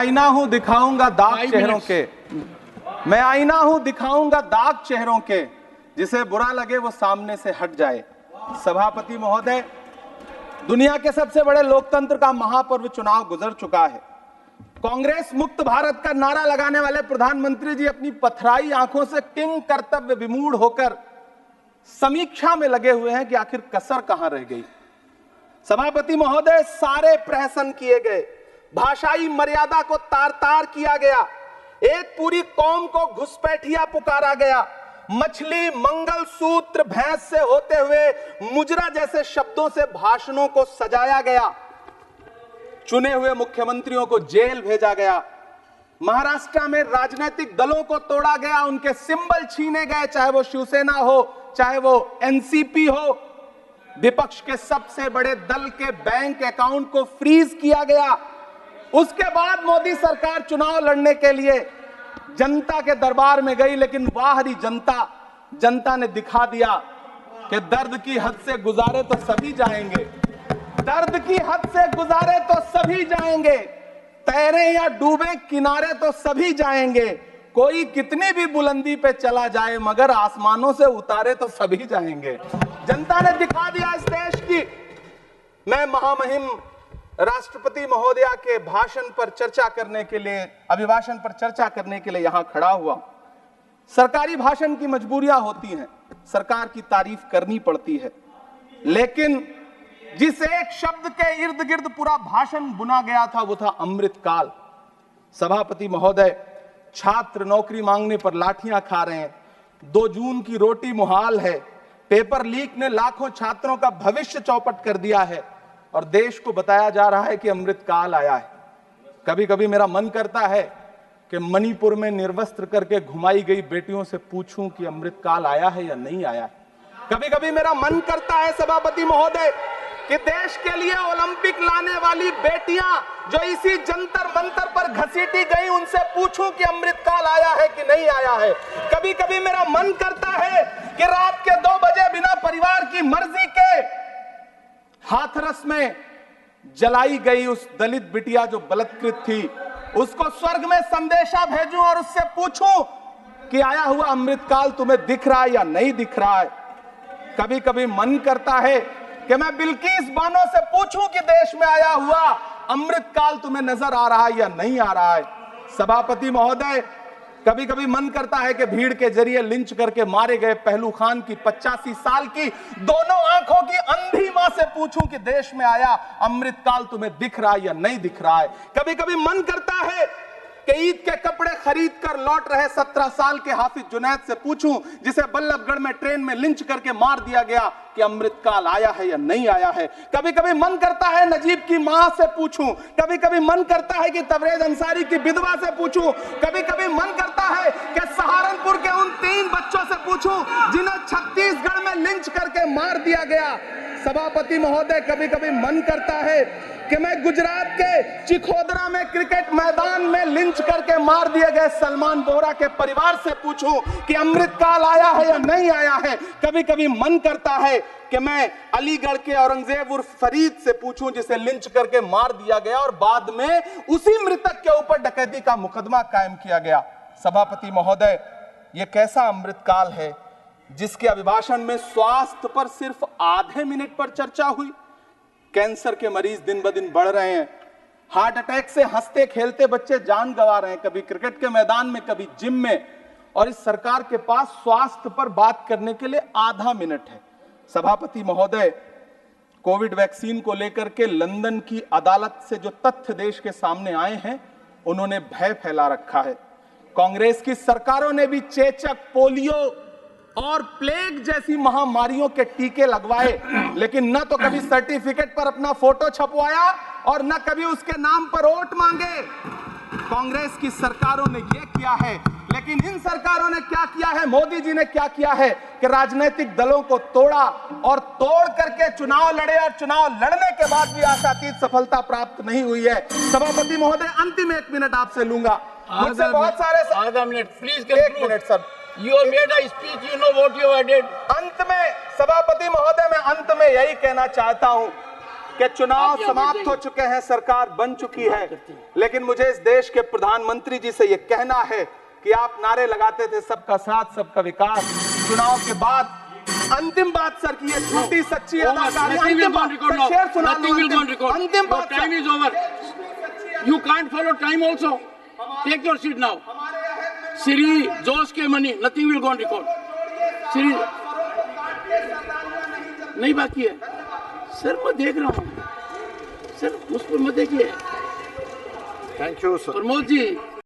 आईना हूं दिखाऊंगा दाग चेहरों के, मैं आईना हूं दिखाऊंगा दाग चेहरों के, जिसे बुरा लगे वो सामने से हट जाए। सभापति महोदय, दुनिया के सबसे बड़े लोकतंत्र का महापर्व चुनाव गुजर चुका है। कांग्रेस मुक्त भारत का नारा लगाने वाले प्रधानमंत्री जी अपनी पथराई आंखों से किंग कर्तव्य विमूढ़ होकर समीक्षा में लगे हुए हैं कि आखिर कसर कहां रह गई। सभापति महोदय, सारे प्रहसन किए गए, भाषाई मर्यादा को तार तार किया गया, एक पूरी कौम को घुसपैठिया पुकारा गया, मछली मंगल सूत्र भैंस से होते हुए मुजरा जैसे शब्दों से भाषणों को सजाया गया, चुने हुए मुख्यमंत्रियों को जेल भेजा गया, महाराष्ट्र में राजनीतिक दलों को तोड़ा गया, उनके सिंबल छीने गए, चाहे वो शिवसेना हो चाहे वो एनसीपी हो, विपक्ष के सबसे बड़े दल के बैंक अकाउंट को फ्रीज किया गया। उसके बाद मोदी सरकार चुनाव लड़ने के लिए जनता के दरबार में गई, लेकिन बाहरी जनता ने दिखा दिया कि दर्द की हद से गुजारे तो सभी जाएंगे, दर्द की हद से गुजारे तो सभी जाएंगे, तैरे या डूबे किनारे तो सभी जाएंगे, कोई कितनी भी बुलंदी पे चला जाए मगर आसमानों से उतारे तो सभी जाएंगे। जनता ने दिखा दिया इस देश की। मैं महामहिम राष्ट्रपति महोदया के भाषण पर चर्चा करने के लिए, अभिभाषण पर चर्चा करने के लिए यहां खड़ा हुआ। सरकारी भाषण की मजबूरियां होती हैं, सरकार की तारीफ करनी पड़ती है, लेकिन जिस एक शब्द के इर्द गिर्द पूरा भाषण बुना गया था वो था अमृतकाल। सभापति महोदय, छात्र नौकरी मांगने पर लाठियां खा रहे हैं, 2 जून की रोटी मुहाल है, पेपर लीक ने लाखों छात्रों का भविष्य चौपट कर दिया है और देश को बताया जा रहा है कि अमृतकाल आया है। कभी कभी मेरा मन करता है कि मणिपुर में निर्वस्त्र करके घुमाई गई बेटियों से पूछूं कि अमृतकाल आया है या नहीं आया है। कभी कभी मेरा मन करता है सभापति महोदय कि देश के लिए ओलंपिक लाने वाली बेटियां जो इसी जंतर मंतर पर घसीटी गई, उनसे पूछूं कि अमृतकाल आया है कि नहीं आया है। कभी कभी मेरा मन करता है कि रात के 2 बजे बिना परिवार की मर्जी के हाथरस में जलाई गई उस दलित बिटिया जो बलात्कृत थी, उसको स्वर्ग में संदेशा भेजूं और उससे पूछूं कि आया हुआ अमृतकाल तुम्हें दिख रहा है या नहीं दिख रहा है। कभी कभी मन करता है कि मैं बिल्किस बानो से पूछूं कि देश में आया हुआ अमृतकाल तुम्हें नजर आ रहा है या नहीं आ रहा है। सभापति महोदय, कभी कभी मन करता है कि भीड़ के जरिए लिंच करके मारे गए पहलू खान की 85 साल की दोनों आंखों की अंधी मां से पूछूं कि देश में आया अमृतकाल तुम्हें दिख रहा है या नहीं दिख रहा है। कभी कभी मन करता है कि ईद के कपड़े खरीद कर लौट रहे 17 साल के हाफिज जुनैद से पूछूं, जिसे बल्लभगढ़ में ट्रेन में लिंच करके मार दिया गया, कि अमृतकाल आया है या नहीं आया है। कभी कभी मन करता है नजीब की मां से पूछूं, कभी कभी मन करता है कि तबरेज अंसारी की विधवा से पूछूं, कभी कभी मन करता है कि सहारनपुर के उन 3 बच्चों से पूछूं जिन्हें छत्तीसगढ़ में लिंच करके मार दिया गया। सभापति महोदय, कभी कभी मन करता है कि मैं गुजरात के चिखोदरा में क्रिकेट मैदान में लिंच करके मार दिए गए सलमान बोहरा के परिवार से पूछूं कि अमृतकाल आया है या नहीं आया है। कभी कभी मन करता है कि मैं अलीगढ़ के औरंगजेब उर्फ फरीद से पूछूं, जिसे लिंच करके मार दिया गया और बाद में उसी मृतक के ऊपर डकैती का मुकदमा कायम किया गया। सभापति महोदय, यह कैसा अमृतकाल है जिसके अभिभाषण में स्वास्थ्य पर सिर्फ आधे मिनट पर चर्चा हुई। कैंसर के मरीज दिन ब दिन बढ़ रहे हैं, हार्ट अटैक से हंसते खेलते बच्चे जान गंवा रहे हैं, कभी क्रिकेट के मैदान में कभी जिम में, और इस सरकार के पास स्वास्थ्य पर बात करने के लिए आधा मिनट है। सभापति महोदय, कोविड वैक्सीन को लेकर के लंदन की अदालत से जो तथ्य देश के सामने आए हैं, उन्होंने भय फैला रखा है। कांग्रेस की सरकारों ने भी चेचक, पोलियो और प्लेग जैसी महामारियों के टीके लगवाए, लेकिन न तो कभी सर्टिफिकेट पर अपना फोटो छपवाया और न कभी उसके नाम पर वोट मांगे। कांग्रेस की सरकारों ने यह किया है, लेकिन इन सरकारों ने क्या किया है, मोदी जी ने क्या किया है कि राजनीतिक दलों को तोड़ा और तोड़ करके चुनाव लड़े, और चुनाव लड़ने के बाद भी आशातीत सफलता प्राप्त नहीं हुई है। सभापति महोदय, अंतिम 1 मिनट आपसे लूंगा, मुझसे बहुत सारे आधा minute please. 1 minute sir, You have made a speech, you know what you have did. अंत में सभापति महोदय, मैं अंत में यही कहना चाहता हूं कि चुनाव आप यहाँ समाप्त बैठ हो जाइए। चुके हैं, सरकार बन चुकी है, लेकिन मुझे इस देश के प्रधानमंत्री जी से यह कहना है कि आप नारे लगाते थे सबका साथ सबका विकास, चुनाव के बाद अंतिम बात सर की ये झूठी सच्ची अदाकारी, अंतिम बात सर, शेर सुना दो, अंतिम बात sir. Time is over. You can't follow time also. Take your seat now. Siri, Josh के money, nothing will go on record. Siri, नहीं बाकी है सर, मैं देख रहा हूँ सर, उस पर मत देखिए। Thank you sir. Pramod ji